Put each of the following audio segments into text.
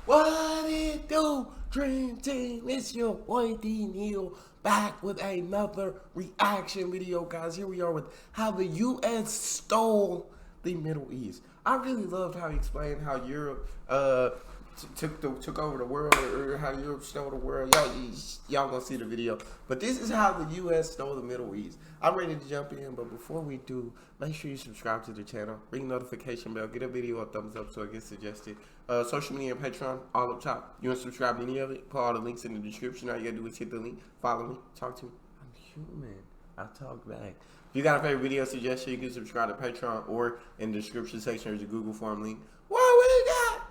What it do, Dream Team? It's your boy D Neal back with another reaction video, guys. Here we are with how the U.S. stole the Middle East. I really loved how he explained how Europe took over the world, or how Europe stole the world. Y'all gonna see the video. But this is how the U.S. stole the Middle East. I'm ready to jump in, but before we do, make sure you subscribe to the channel, ring the notification bell, get a video a thumbs up so it gets suggested. Social media and Patreon, all up top. You want to subscribe to any of it? Put all the links in the description. All you gotta do is hit the link, follow me, talk to me. I'm human. I'll talk back. If you got a favorite video suggestion, you can subscribe to Patreon, or in the description section there's a Google form link. What we got?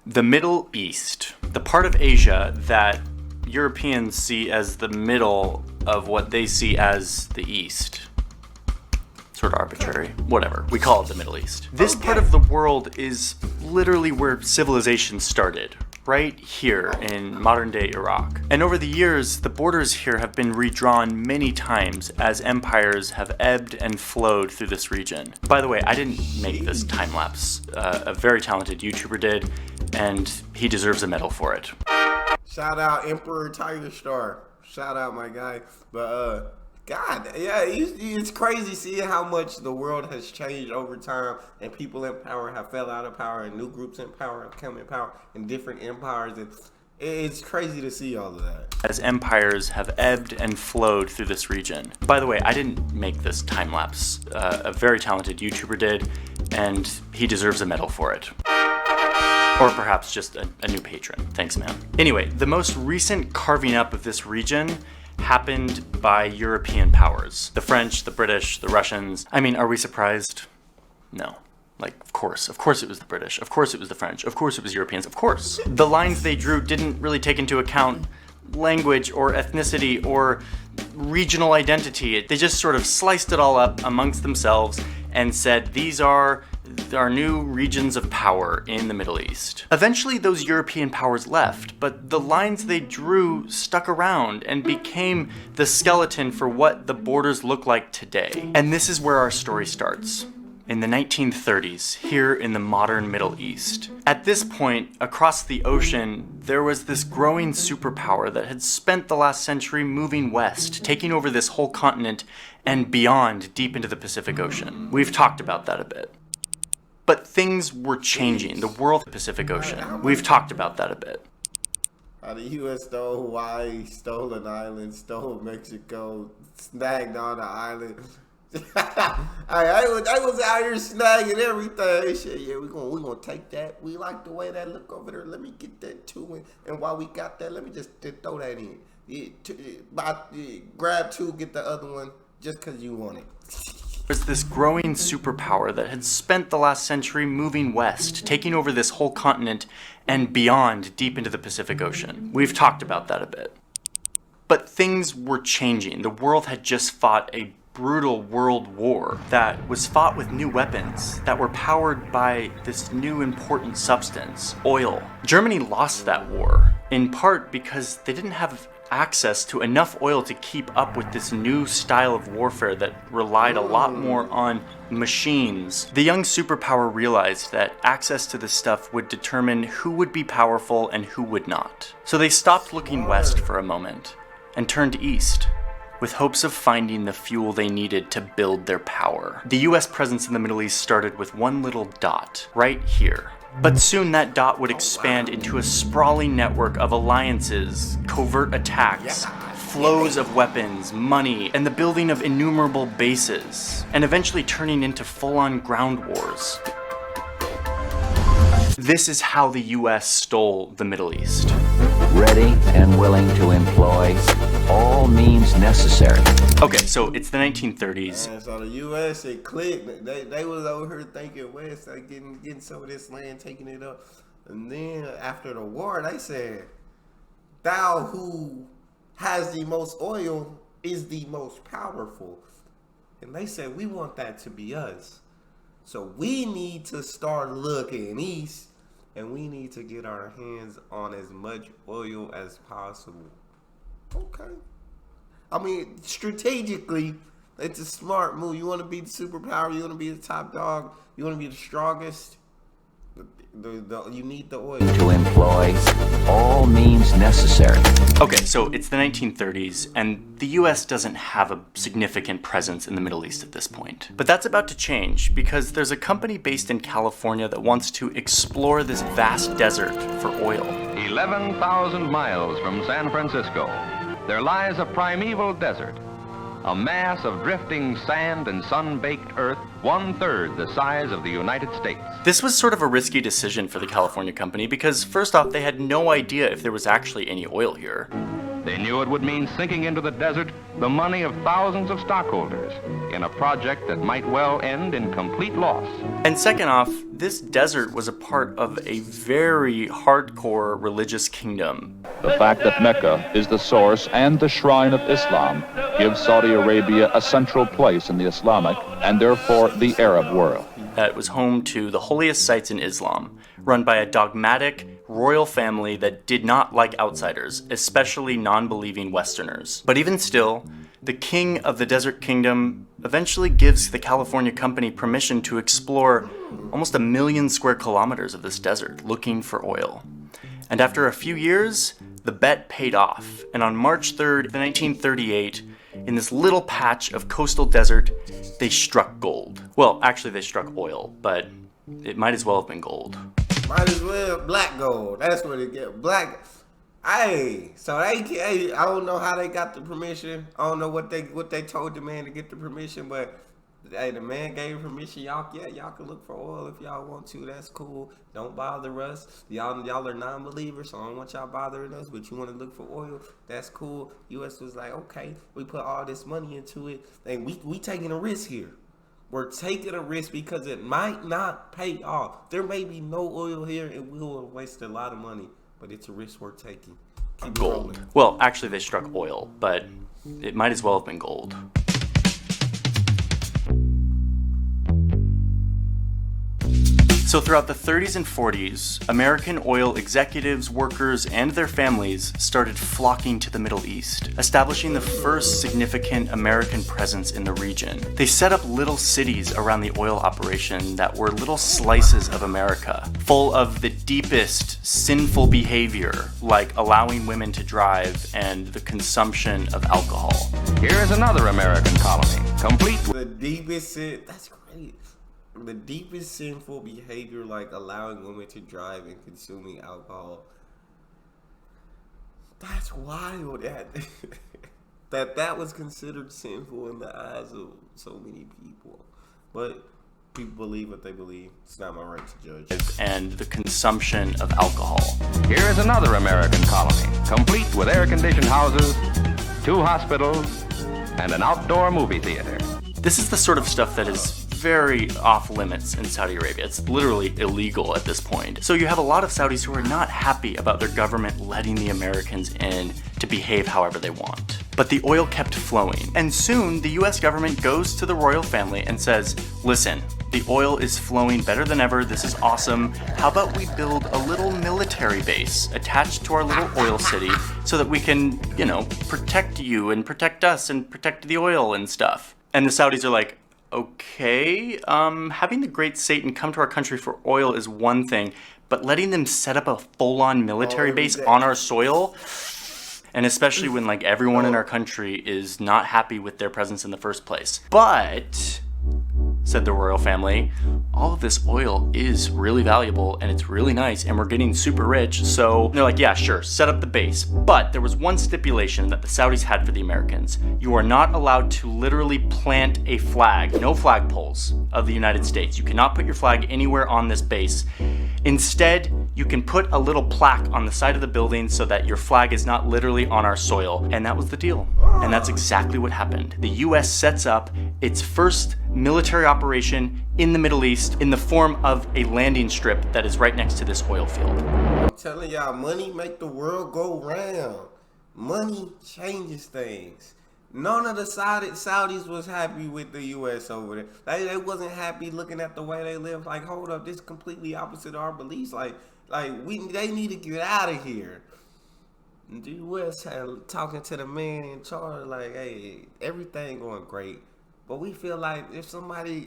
The Middle East, the part of Asia that Europeans see as the middle of what they see as the East. Sort of arbitrary. Whatever. We call it the Middle East. This part of the world is literally where civilization started. Right here in modern-day Iraq. And over the years, the borders here have been redrawn many times as empires have ebbed and flowed through this region. By the way, I didn't make this time-lapse. A very talented YouTuber did, and he deserves a medal for it. Shout out Emperor Tiger Star. Shout out my guy. But God, yeah, it's crazy seeing how much the world has changed over time, and people in power have fell out of power, and new groups in power have come in power, and different empires, and it's crazy to see all of that. As empires have ebbed and flowed through this region. By the way, I didn't make this time lapse. A very talented YouTuber did, and he deserves a medal for it. Or perhaps just a new patron. Thanks, man. Anyway, the most recent carving up of this region happened by European powers. The French, the British, the Russians. I mean, are we surprised? No. Like, of course it was the British. Of course it was the French. Of course it was Europeans. Of course. The lines they drew didn't really take into account language or ethnicity or regional identity. They just sort of sliced it all up amongst themselves and said, these are our new regions of power in the Middle East. Eventually those European powers left, but the lines they drew stuck around and became the skeleton for what the borders look like today. And this is where our story starts. In the 1930s, here in the modern Middle East. At this point, across the ocean, there was this growing superpower that had spent the last century moving west, taking over this whole continent and beyond deep into the Pacific Ocean. We've talked about that a bit. But things were changing. The world, Pacific Ocean. We've talked about that a bit. How the U.S. stole Hawaii, stole an island, stole Mexico, snagged on the island. I was out here snagging everything. Shit, yeah, we gonna take that. We like the way that look over there. Let me get that too. And while we got that, let me just throw that in. Grab two, get the other one, just cause you want it. There's this growing superpower that had spent the last century moving west, taking over this whole continent and beyond deep into the Pacific Ocean. We've talked about that a bit. But things were changing. The world had just fought a brutal world war that was fought with new weapons that were powered by this new important substance, oil. Germany lost that war, in part because they didn't have access to enough oil to keep up with this new style of warfare that relied a lot more on machines. The young superpower realized that access to this stuff would determine who would be powerful and who would not. So they stopped looking west for a moment and turned east, with hopes of finding the fuel they needed to build their power. The US presence in the Middle East started with one little dot, right here. But soon that dot would expand into a sprawling network of alliances, covert attacks, flows of weapons, money, and the building of innumerable bases, and eventually turning into full-on ground wars. This is how the US stole the Middle East. Ready and willing to employ all means necessary. Okay, so it's the 1930s. And so the U.S. it clicked. They was over here thinking West, like getting some of this land, taking it up. And then after the war, they said, "Thou who has the most oil is the most powerful." And they said, "We want that to be us. So we need to start looking east, and we need to get our hands on as much oil as possible." Okay. I mean, strategically, It's a smart move. You want to be the superpower. You want to be the top dog. You want to be the strongest. You need the oil. To employ all means necessary. Okay, so it's the 1930s, and the US doesn't have a significant presence in the Middle East at this point. But that's about to change, because there's a company based in California that wants to explore this vast desert for oil. 11,000 miles from San Francisco, there lies a primeval desert, a mass of drifting sand and sun-baked earth, 1/3 the size of the United States. This was sort of a risky decision for the California company because, first off, they had no idea if there was actually any oil here. They knew it would mean sinking into the desert the money of thousands of stockholders in a project that might well end in complete loss. And second off, this desert was a part of a very hardcore religious kingdom. The fact that Mecca is the source and the shrine of Islam gives Saudi Arabia a central place in the Islamic and therefore the Arab world. That was home to the holiest sites in Islam, run by a dogmatic royal family that did not like outsiders, especially non-believing Westerners. But even still, the king of the desert kingdom eventually gives the California company permission to explore almost 1 million square kilometers of this desert looking for oil. And after a few years, the bet paid off. And on March 3rd, 1938, in this little patch of coastal desert, they struck gold. Well, actually they struck oil, but it might as well have been gold. Might as well black gold. That's what it get. Black. Hey, so I don't know how they got the permission. I don't know what they told the man to get the permission, but hey, the man gave permission. Y'all can look for oil if y'all want to. That's cool. Don't bother us. Y'all are non-believers, so I don't want y'all bothering us. But you want to look for oil? That's cool. U.S. was like, okay, we put all this money into it, and we taking a risk here. We're taking a risk because it might not pay off. There may be no oil here, and we will waste a lot of money. But it's a risk we're taking. Keep Gold. rolling. Well, actually they struck oil, but it might as well have been gold. So throughout the 30s and 40s, American oil executives, workers, and their families started flocking to the Middle East, establishing the first significant American presence in the region. They set up little cities around the oil operation that were little slices of America, full of the deepest sinful behavior, like allowing women to drive and the consumption of alcohol. Here is another American colony, complete with The deepest sin. That's great. The deepest sinful behavior, like allowing women to drive and consuming alcohol. That's wild. That was considered sinful in the eyes of so many people. But people believe what they believe. It's not my right to judge. And the consumption of alcohol. Here is another American colony, complete with air-conditioned houses, 2 hospitals, and an outdoor movie theater. This is the sort of stuff that is very off limits in Saudi Arabia. It's literally illegal at this point. So you have a lot of Saudis who are not happy about their government letting the Americans in to behave however they want. But the oil kept flowing. And soon the US government goes to the royal family and says, listen, the oil is flowing better than ever. This is awesome. How about we build a little military base attached to our little oil city so that we can, protect you and protect us and protect the oil and stuff. And the Saudis are like, okay, having the great Satan come to our country for oil is one thing, but letting them set up a full-on military base on our soil, and especially when everyone in our country is not happy with their presence in the first place. But, said the royal family, all of this oil is really valuable and it's really nice and we're getting super rich, so they're like, yeah, sure, set up the base. But there was one stipulation that the Saudis had for the Americans. You are not allowed to literally plant a flag, no flagpoles of the United States. You cannot put your flag anywhere on this base. Instead, you can put a little plaque on the side of the building so that your flag is not literally on our soil. And that was the deal. And that's exactly what happened. The US sets up its first military operation in the Middle East in the form of a landing strip that is right next to this oil field. I'm telling y'all, money make the world go round. Money changes things. None of the Saudis was happy with the U.S. over there. They wasn't happy looking at the way they live. Like, hold up, this is completely opposite of our beliefs. They need to get out of here. And the U.S. had talking to the man in charge, like, hey, everything going great. But we feel like if somebody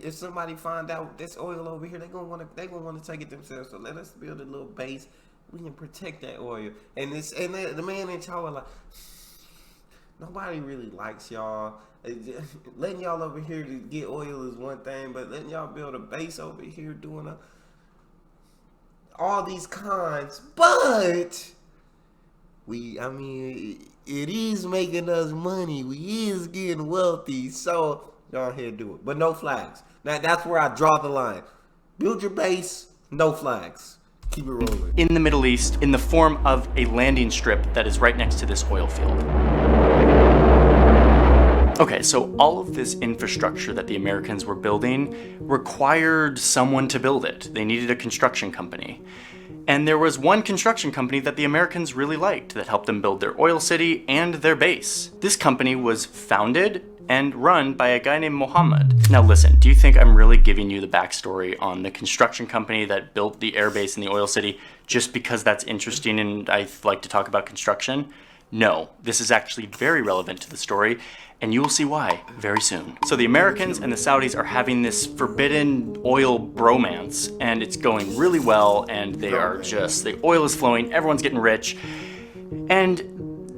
find out this oil over here, they gonna wanna take it themselves. So let us build a little base. We can protect that oil. And the man in charge like, nobody really likes y'all. Letting y'all over here to get oil is one thing, but letting y'all build a base over here doing all these cons. But it is making us money. We is getting wealthy. So go ahead, do it. But no flags. Now that's where I draw the line. Build your base, no flags. Keep it rolling. In the Middle East, in the form of a landing strip that is right next to this oil field. Okay, so all of this infrastructure that the Americans were building required someone to build it. They needed a construction company. And there was one construction company that the Americans really liked that helped them build their oil city and their base. This company was founded and run by a guy named Mohammed. Now listen, do you think I'm really giving you the backstory on the construction company that built the air base in the oil city just because that's interesting and I like to talk about construction? No, this is actually very relevant to the story, and you will see why very soon. So the Americans and the Saudis are having this forbidden oil bromance, and it's going really well, and the oil is flowing, everyone's getting rich, and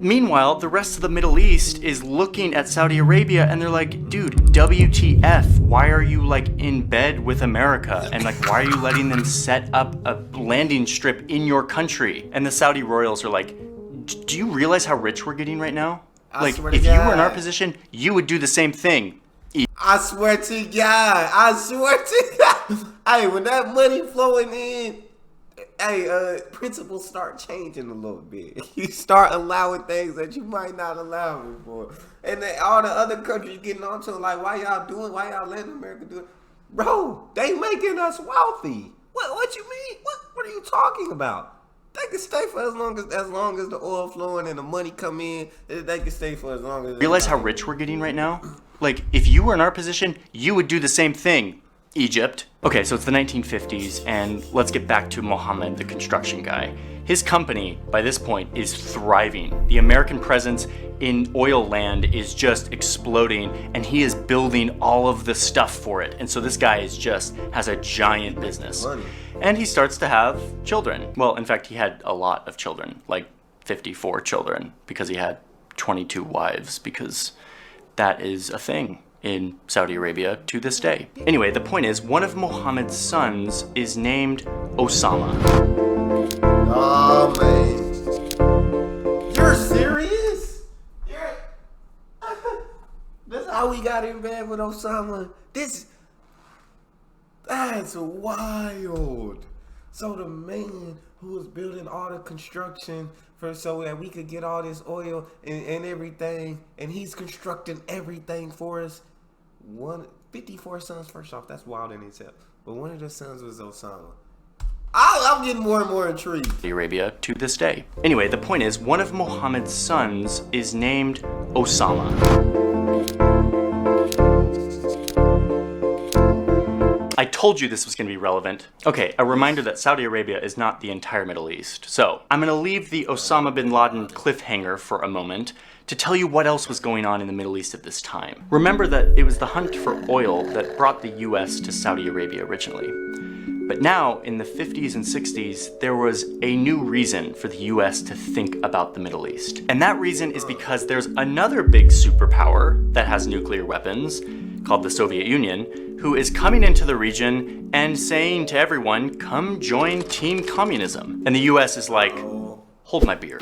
meanwhile, the rest of the Middle East is looking at Saudi Arabia and they're like, dude, WTF, why are you like in bed with America? And like, why are you letting them set up a landing strip in your country? And the Saudi royals are like, do you realize how rich we're getting right now? Like, if you were in our position, you would do the same thing. I swear to God. Hey, when that money flowing in, principles start changing a little bit. You start allowing things that you might not allow before. And then all the other countries getting onto it, like, why y'all letting America do it? Bro, they making us wealthy. What you mean? What are you talking about? They can stay for as long as the oil flowing and the money come in. They can stay for as long as. Realize how rich we're getting right now? Like, if you were in our position, you would do the same thing. Egypt. Okay, so it's the 1950s, and let's get back to Mohammed, the construction guy. His company, by this point, is thriving. The American presence in oil land is just exploding, and he is building all of the stuff for it. And so this guy has a giant business. Money. And he starts to have children. Well, in fact, he had a lot of children, like 54 children, because he had 22 wives, because that is a thing in Saudi Arabia to this day. Anyway, the point is, one of Mohammed's sons is named Osama. Oh, man. You're serious? That's how we got in bed with Osama? That's wild. So the man who was building all the construction so that we could get all this oil and everything, and he's constructing everything for us. 54 sons, first off, that's wild in itself. But one of the sons was Osama. I'm getting more and more intrigued. Saudi Arabia to this day. Anyway, the point is, one of Mohammed's sons is named Osama. I told you this was going to be relevant. Okay, a reminder that Saudi Arabia is not the entire Middle East. So, I'm going to leave the Osama bin Laden cliffhanger for a moment to tell you what else was going on in the Middle East at this time. Remember that it was the hunt for oil that brought the US to Saudi Arabia originally. But now, in the 50s and 60s, there was a new reason for the US to think about the Middle East. And that reason is because there's another big superpower that has nuclear weapons, called the Soviet Union, who is coming into the region and saying to everyone, come join Team Communism. And the US is like, hold my beer.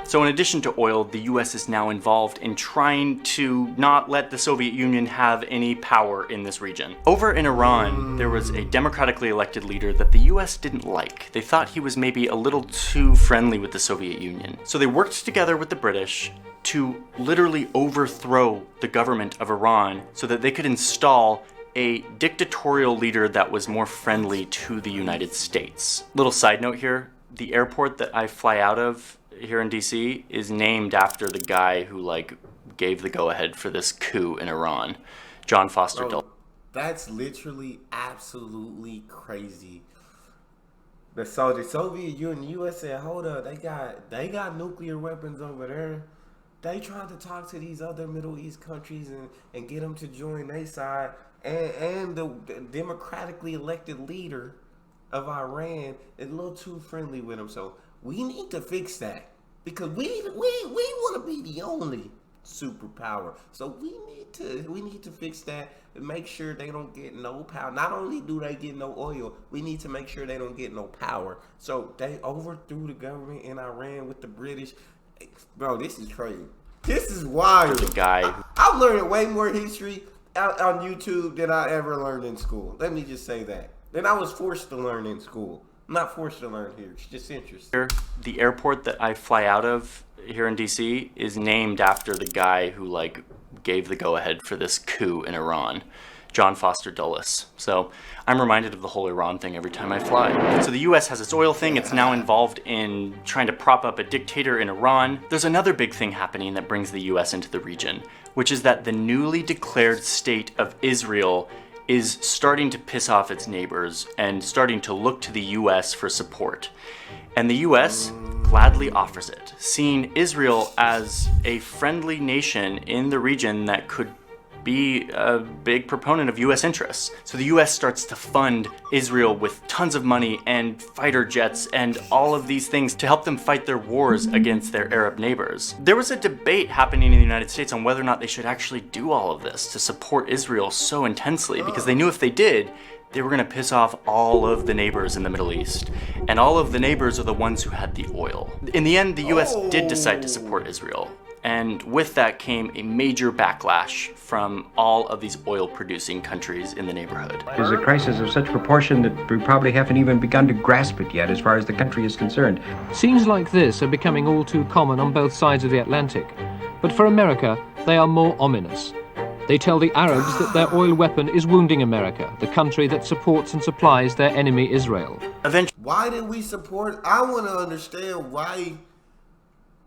So in addition to oil, the US is now involved in trying to not let the Soviet Union have any power in this region. Over in Iran, there was a democratically elected leader that the US didn't like. They thought he was maybe a little too friendly with the Soviet Union. So they worked together with the British to literally overthrow the government of Iran so that they could install a dictatorial leader that was more friendly to the United States. Little side note here, the airport that I fly out of here in DC is named after the guy who gave the go-ahead for this coup in Iran, John Foster Dulles. That's literally absolutely crazy. The Soviet Union, U.S. said, hold up, they got nuclear weapons over there. They trying to talk to these other Middle East countries and get them to join their side. And the democratically elected leader of Iran is a little too friendly with them. So we need to fix that because we want to be the only superpower. So we need to fix that and make sure they don't get no power. Not only do they get no oil, we need to make sure they don't get no power. So they overthrew the government in Iran with the British. Bro, this is crazy. This is wild. The guy. I'm learning way more history on YouTube than I ever learned in school. Let me just say that. Then I was forced to learn in school. I'm not forced to learn here. It's just interesting. The airport that I fly out of here in DC is named after the guy who like gave the go-ahead for this coup in Iran, John Foster Dulles. So I'm reminded of the whole Iran thing every time I fly. So the US has its oil thing. It's now involved in trying to prop up a dictator in Iran. There's another big thing happening that brings the US into the region, which is that the newly declared state of Israel is starting to piss off its neighbors and starting to look to the US for support. And the US gladly offers it, seeing Israel as a friendly nation in the region that could be a big proponent of US interests. So the US starts to fund Israel with tons of money and fighter jets and all of these things to help them fight their wars against their Arab neighbors. There was a debate happening in the United States on whether or not they should actually do all of this to support Israel so intensely, because they knew if they did, they were going to piss off all of the neighbors in the Middle East. And all of the neighbors are the ones who had the oil. In the end, the US did decide to support Israel. And with that came a major backlash from all of these oil-producing countries in the neighborhood. It is a crisis of such proportion that we probably haven't even begun to grasp it yet as far as the country is concerned. Scenes like this are becoming all too common on both sides of the Atlantic. But for America, they are more ominous. They tell the Arabs that their oil weapon is wounding America, the country that supports and supplies their enemy Israel. Why did we support? I want to understand why.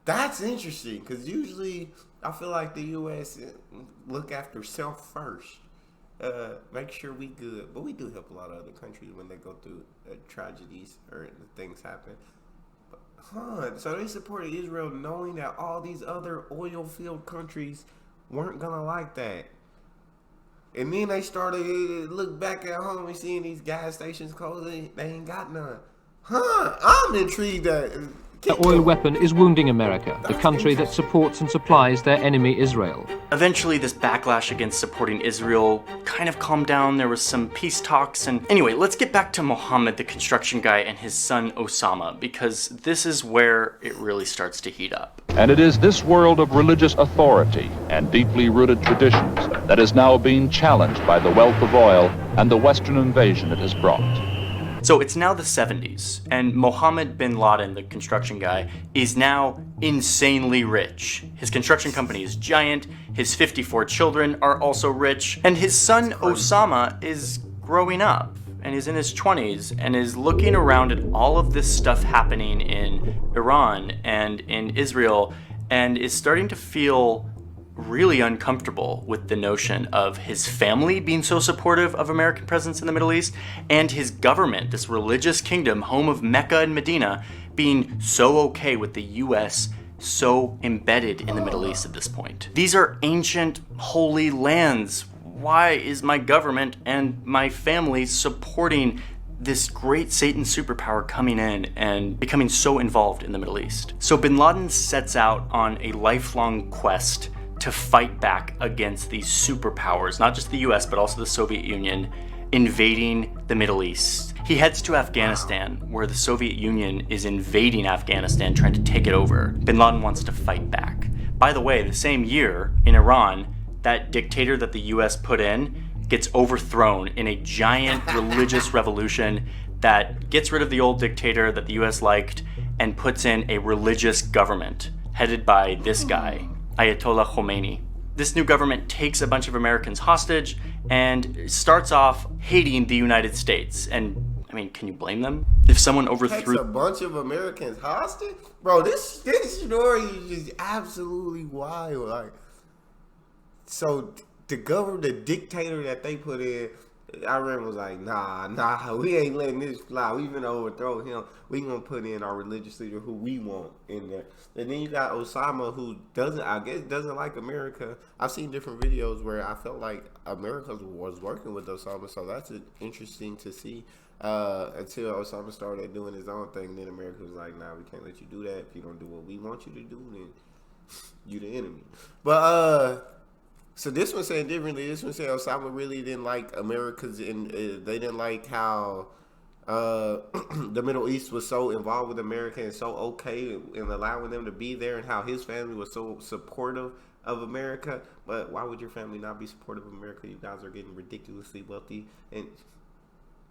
That's interesting, because usually I feel like the U.S. look after self first. Make sure we good. But we do help a lot of other countries when they go through tragedies or things happen. So they supported Israel knowing that all these other oil-filled countries weren't going to like that. And then they started look back at home and seeing these gas stations closing. They ain't got none. I'm intrigued that... The oil weapon is wounding America, the country that supports and supplies their enemy Israel. Eventually, this backlash against supporting Israel kind of calmed down. There was some peace talks. And anyway, let's get back to Mohammed, the construction guy, and his son Osama, because this is where it really starts to heat up. And it is this world of religious authority and deeply rooted traditions that is now being challenged by the wealth of oil and the Western invasion it has brought. So it's now the 70s, and Mohammed bin Laden, the construction guy, is now insanely rich. His construction company is giant, his 54 children are also rich, and his son Osama is growing up and is in his 20s and is looking around at all of this stuff happening in Iran and in Israel and is starting to feel really uncomfortable with the notion of his family being so supportive of American presence in the Middle East and his government, this religious kingdom, home of Mecca and Medina, being so okay with the US so embedded in the Middle East at this point. These are ancient, holy lands. Why is my government and my family supporting this great Satan superpower coming in and becoming so involved in the Middle East? So bin Laden sets out on a lifelong quest to fight back against these superpowers, not just the US, but also the Soviet Union, invading the Middle East. He heads to Afghanistan, where the Soviet Union is invading Afghanistan, trying to take it over. Bin Laden wants to fight back. By the way, the same year in Iran, that dictator that the US put in gets overthrown in a giant religious revolution that gets rid of the old dictator that the US liked and puts in a religious government headed by this guy, Ayatollah Khomeini. This new government takes a bunch of Americans hostage and starts off hating the United States. And I mean, can you blame them? If someone overthrew... Takes a bunch of Americans hostage? Bro, this story is just absolutely wild. Like, so the government, the dictator that they put in, Iran was like, nah, we ain't letting this fly. We finna overthrow him. We gonna put in our religious leader who we want in there. And then you got Osama, who doesn't like America. I've seen different videos where I felt like America was working with Osama, so that's interesting to see. Until Osama started doing his own thing, then America was like, nah, we can't let you do that. If you don't do what we want you to do, then you the enemy. But so this one said differently. This one said Osama really didn't like America's, and they didn't like how the Middle East was so involved with America and so okay in allowing them to be there, and how his family was so supportive of America. But why would your family not be supportive of America? You guys are getting ridiculously wealthy, and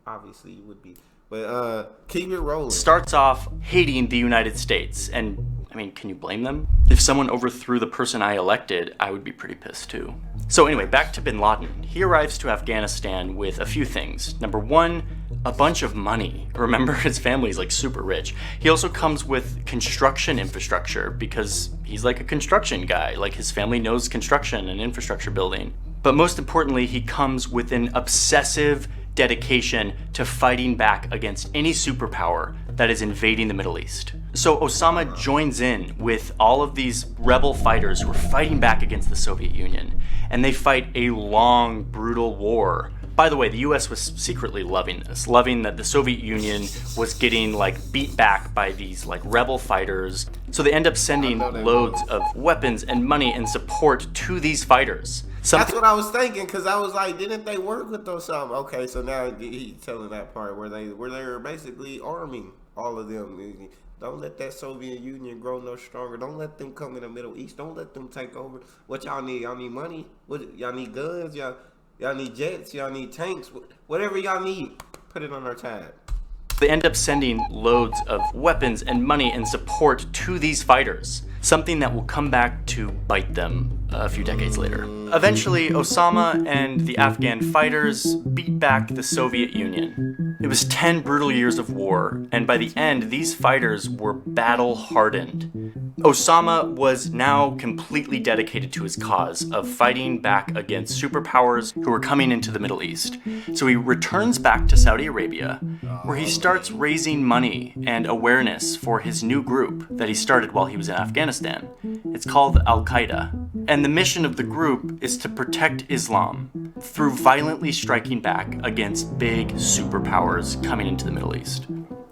obviously you would be. But keep it rolling. Starts off hating the United States, and I mean, can you blame them? If someone overthrew the person I elected, I would be pretty pissed too. So anyway, back to bin Laden. He arrives to Afghanistan with a few things. Number one, a bunch of money. Remember, his family's like super rich. He also comes with construction infrastructure because he's like a construction guy. Like, his family knows construction and infrastructure building. But most importantly, he comes with an obsessive dedication to fighting back against any superpower that is invading the Middle East. So Osama joins in with all of these rebel fighters who are fighting back against the Soviet Union, and they fight a long, brutal war. By the way, the US was secretly loving this, loving that the Soviet Union was getting like beat back by these like rebel fighters. So they end up sending loads of weapons and money and support to these fighters. That's what I was thinking, because I was like, didn't they work with Osama? Okay, so now he's telling that part where they were basically arming all of them. Don't let that Soviet Union grow no stronger. Don't let them come in the Middle East. Don't let them take over. What y'all need? Y'all need money? What y'all need? Guns? Y'all need jets? Y'all need tanks? Whatever y'all need, put it on our tab. They end up sending loads of weapons and money and support to these fighters, something that will come back to bite them a few decades later. Eventually, Osama and the Afghan fighters beat back the Soviet Union. It was 10 brutal years of war, and by the end, these fighters were battle-hardened. Osama was now completely dedicated to his cause of fighting back against superpowers who were coming into the Middle East. So he returns back to Saudi Arabia, where he starts raising money and awareness for his new group that he started while he was in Afghanistan. It's called Al-Qaeda, and the mission of the group is to protect Islam through violently striking back against big superpowers coming into the Middle East.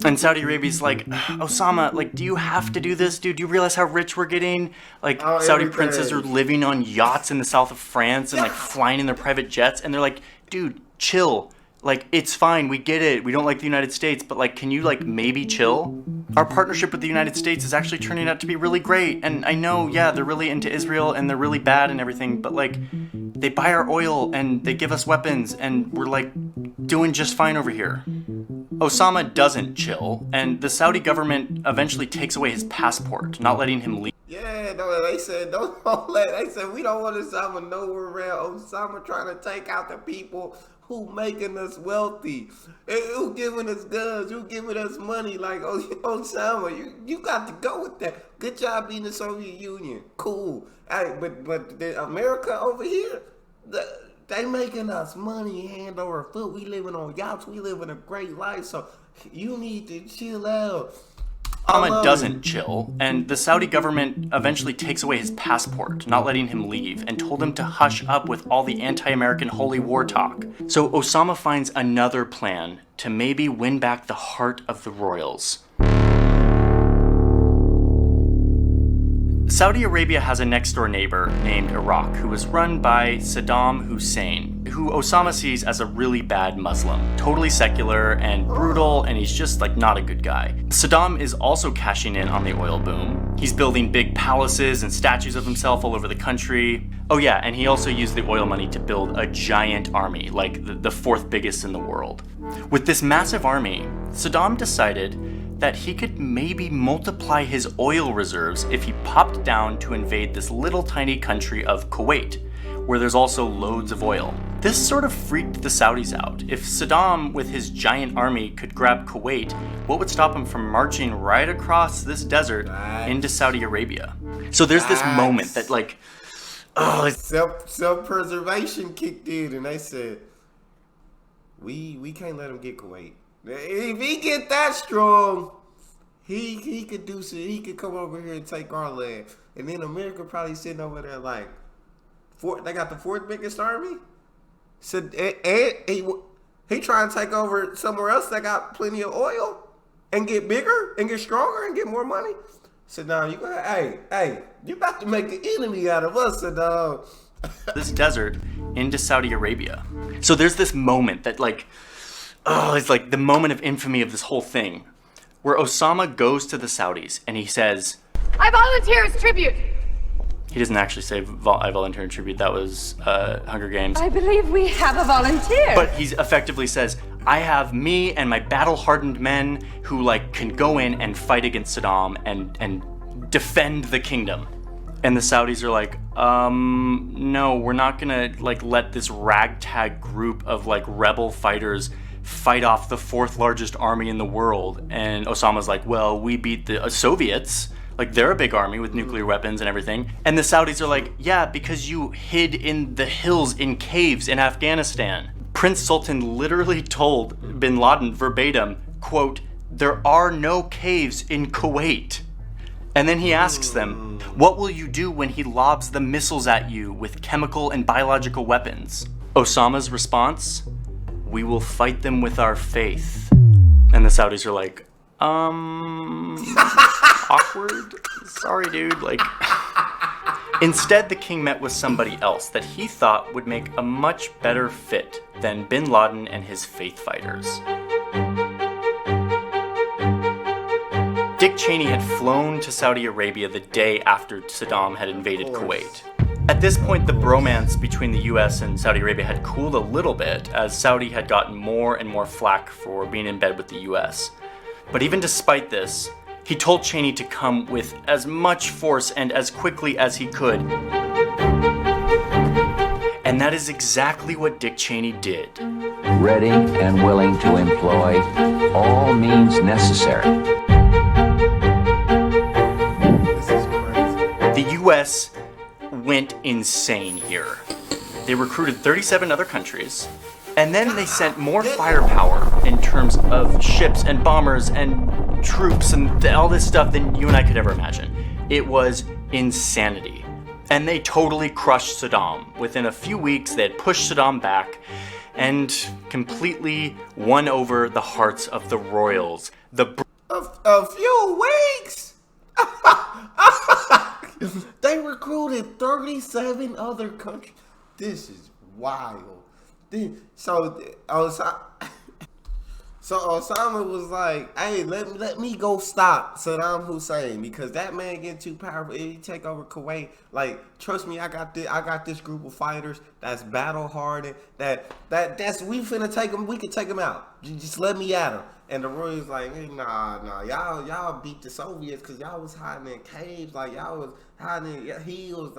And Saudi Arabia's like, Osama, like, do you have to do this, dude? Do you realize how rich we're getting? Like, Saudi princes are living on yachts in the south of France and like flying in their private jets, and they're like, dude, chill. Like, it's fine, we get it, we don't like the United States, but like, can you like maybe chill? Our partnership with the United States is actually turning out to be really great, and I know, yeah, they're really into Israel and they're really bad and everything, but like, they buy our oil and they give us weapons and we're like doing just fine over here. Osama doesn't chill, and the Saudi government eventually takes away his passport, not letting him leave. Yeah, no, they said they said we don't want Osama nowhere around. Osama trying to take out the people who making us wealthy, and who giving us guns, who giving us money. Like, oh, Osama, you got to go with that. Good job being the Soviet Union. Cool. Hey, but the America over here, they making us money hand over foot. We living on yachts. We living a great life. So you need to chill out. Osama doesn't chill, and the Saudi government eventually takes away his passport, not letting him leave, and told him to hush up with all the anti-American holy war talk. So Osama finds another plan to maybe win back the heart of the royals. Saudi Arabia has a next-door neighbor named Iraq who was run by Saddam Hussein, who Osama sees as a really bad Muslim, totally secular and brutal, and he's just like not a good guy. Saddam is also cashing in on the oil boom. He's building big palaces and statues of himself all over the country. Oh yeah, and he also used the oil money to build a giant army, like the fourth biggest in the world. With this massive army, Saddam decided that he could maybe multiply his oil reserves if he popped down to invade this little tiny country of Kuwait, where there's also loads of oil. This sort of freaked the Saudis out. If Saddam, with his giant army, could grab Kuwait, what would stop him from marching right across this desert into Saudi Arabia? So there's this moment that like, self-preservation kicked in, and they said, We can't let him get Kuwait. If he get that strong, he could do shit. He could come over here and take our land, and then America probably sitting over there like, they got the fourth biggest army. So and he trying to take over somewhere else that got plenty of oil and get bigger and get stronger and get more money. Saddam, you gonna, hey, you about to make an enemy out of us, Saddam. This desert into Saudi Arabia. So there's this moment that it's like the moment of infamy of this whole thing, where Osama goes to the Saudis and he says, I volunteer as tribute. He doesn't actually say I volunteer in tribute. That was Hunger Games. I believe we have a volunteer. But he effectively says, I have me and my battle-hardened men who can go in and fight against Saddam and defend the kingdom. And the Saudis are like, no, we're not gonna let this ragtag group of rebel fighters fight off the fourth largest army in the world. And Osama's like, well, we beat the Soviets. They're a big army with nuclear weapons and everything. And the Saudis are like, yeah, because you hid in the hills in caves in Afghanistan. Prince Sultan literally told bin Laden verbatim, quote, there are no caves in Kuwait. And then he asks them, what will you do when he lobs the missiles at you with chemical and biological weapons? Osama's response, we will fight them with our faith. And the Saudis are like, awkward? Sorry, dude. Instead, the king met with somebody else that he thought would make a much better fit than bin Laden and his faith fighters. Dick Cheney had flown to Saudi Arabia the day after Saddam had invaded Kuwait. At this point, the bromance between the US and Saudi Arabia had cooled a little bit, as Saudi had gotten more and more flack for being in bed with the US. But even despite this, he told Cheney to come with as much force and as quickly as he could. And that is exactly what Dick Cheney did. Ready and willing to employ all means necessary. This is crazy. The US went insane here. They recruited 37 other countries, and then they sent more firepower in terms of ships and bombers and troops and all this stuff than you and I could ever imagine. It was insanity. And they totally crushed Saddam. Within a few weeks, they had pushed Saddam back and completely won over the hearts of the royals. A few weeks? They recruited 37 other countries. This is wild. So Osama was like, hey, let me go stop Saddam Hussein, because that man getting too powerful. If he take over Kuwait, trust me, I got this group of fighters that's battle hardened. That's we finna take them. We can take them out. Just let me at them. And the royals like, hey, nah, y'all beat the Soviets because y'all was hiding in caves, y'all was hiding in hills,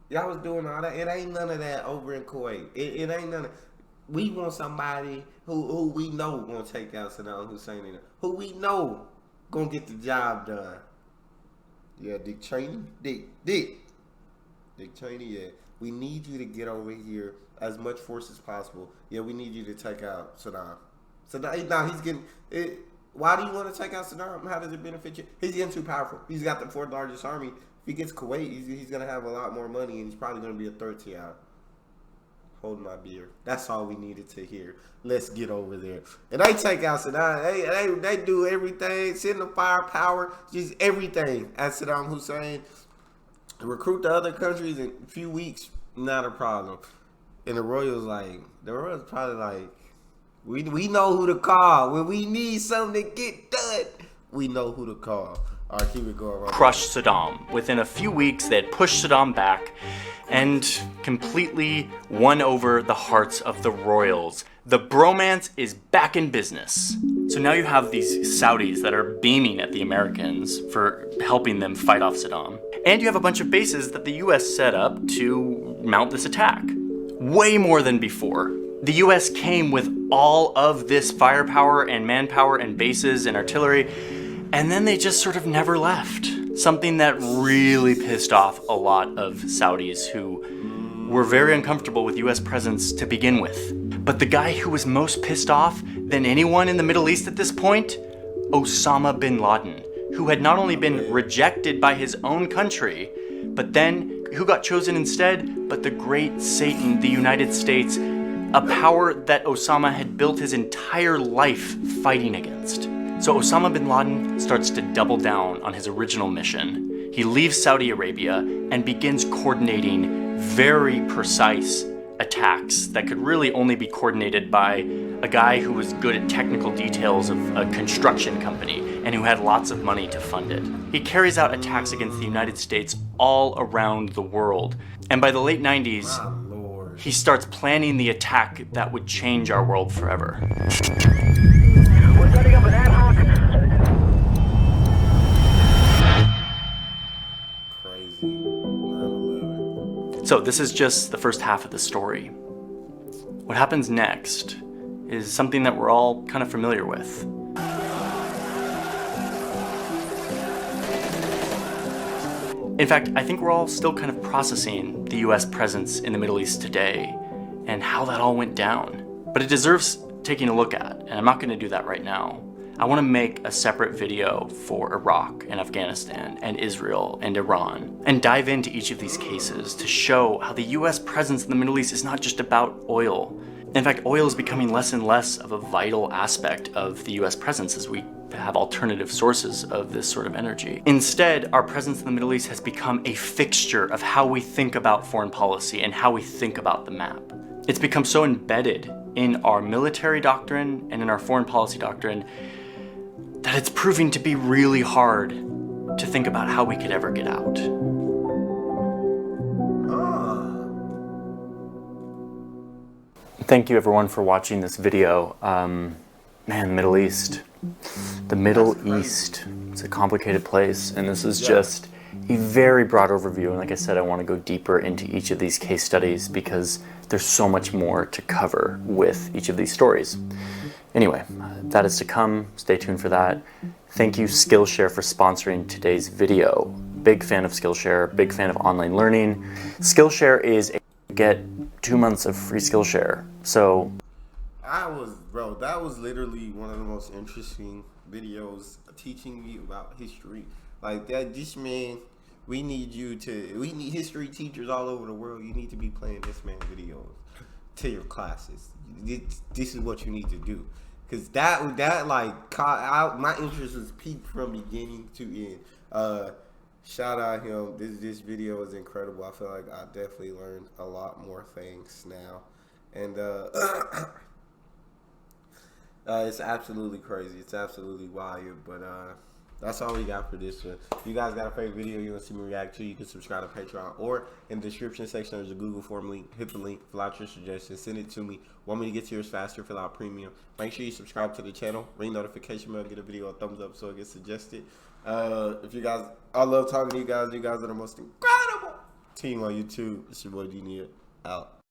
y'all was doing all that. It ain't none of that over in Kuwait. It ain't none of. We want somebody who we know gonna take out Saddam Hussein, who we know gonna get the job done. Yeah, Dick Cheney, Dick Cheney. Yeah, we need you to get over here as much force as possible. Yeah, we need you to take out Saddam. Now he's getting it. Why do you want to take out Saddam? How does it benefit you? He's getting too powerful. He's got the fourth largest army. If he gets Kuwait, he's gonna have a lot more money, and he's probably gonna be a third tier. Hold my beer. That's all we needed to hear. Let's get over there. And they take out Saddam. They do everything. Send the firepower, just everything at Saddam Hussein. Recruit the other countries in a few weeks, not a problem. And the royals probably we know who to call. When we need something to get done, we know who to call. All right, keep it going. Crushed Saddam. Within a few weeks, they had pushed Saddam back and completely won over the hearts of the royals. The bromance is back in business. So now you have these Saudis that are beaming at the Americans for helping them fight off Saddam. And you have a bunch of bases that the US set up to mount this attack. Way more than before. The US came with all of this firepower and manpower and bases and artillery, and then they just sort of never left. Something that really pissed off a lot of Saudis who were very uncomfortable with US presence to begin with. But the guy who was most pissed off than anyone in the Middle East at this point, Osama bin Laden, who had not only been rejected by his own country, but then who got chosen instead, but the great Satan, the United States, a power that Osama had built his entire life fighting against. So Osama bin Laden starts to double down on his original mission. He leaves Saudi Arabia and begins coordinating very precise attacks that could really only be coordinated by a guy who was good at technical details of a construction company and who had lots of money to fund it. He carries out attacks against the United States all around the world. And by the late 90s, he starts planning the attack that would change our world forever. We're setting up an ad hoc. Crazy. 9/11. So this is just the first half of the story. What happens next is something that we're all kind of familiar with. In fact, I think we're all still kind of processing the US presence in the Middle East today and how that all went down. But it deserves taking a look at, and I'm not going to do that right now. I want to make a separate video for Iraq and Afghanistan and Israel and Iran and dive into each of these cases to show how the US presence in the Middle East is not just about oil. In fact, oil is becoming less and less of a vital aspect of the US presence as we have alternative sources of this sort of energy. Instead, our presence in the Middle East has become a fixture of how we think about foreign policy and how we think about the map. It's become so embedded in our military doctrine and in our foreign policy doctrine that it's proving to be really hard to think about how we could ever get out. Thank you everyone for watching this video. Man, the Middle East. The Middle East. It's a complicated place, and this is just a very broad overview. And like I said, I want to go deeper into each of these case studies because there's so much more to cover with each of these stories. Anyway, that is to come. Stay tuned for that. Thank you Skillshare for sponsoring today's video. Big fan of Skillshare, big fan of online learning. Skillshare is get 2 months of free Skillshare. So Bro, that was literally one of the most interesting videos teaching me about history. Like that, this man, we need history teachers all over the world. You need to be playing this man videos to your classes. This is what you need to do. Cause my interest was peaked from beginning to end. Shout out him. This video is incredible. I feel like I definitely learned a lot more things now, and it's absolutely crazy. It's absolutely wild. But that's all we got for this one. If you guys got a favorite video you want to see me react to, you can subscribe to Patreon, or in the description section there's a Google form link. Hit the link, fill out your suggestions, send it to me. Want me to get to yours faster, fill out premium. Make sure you subscribe to the channel, ring notification bell, get a video a thumbs up so it gets suggested. If you guys, I love talking to you guys. You guys are the most incredible team on YouTube. It's your boy Neal, out.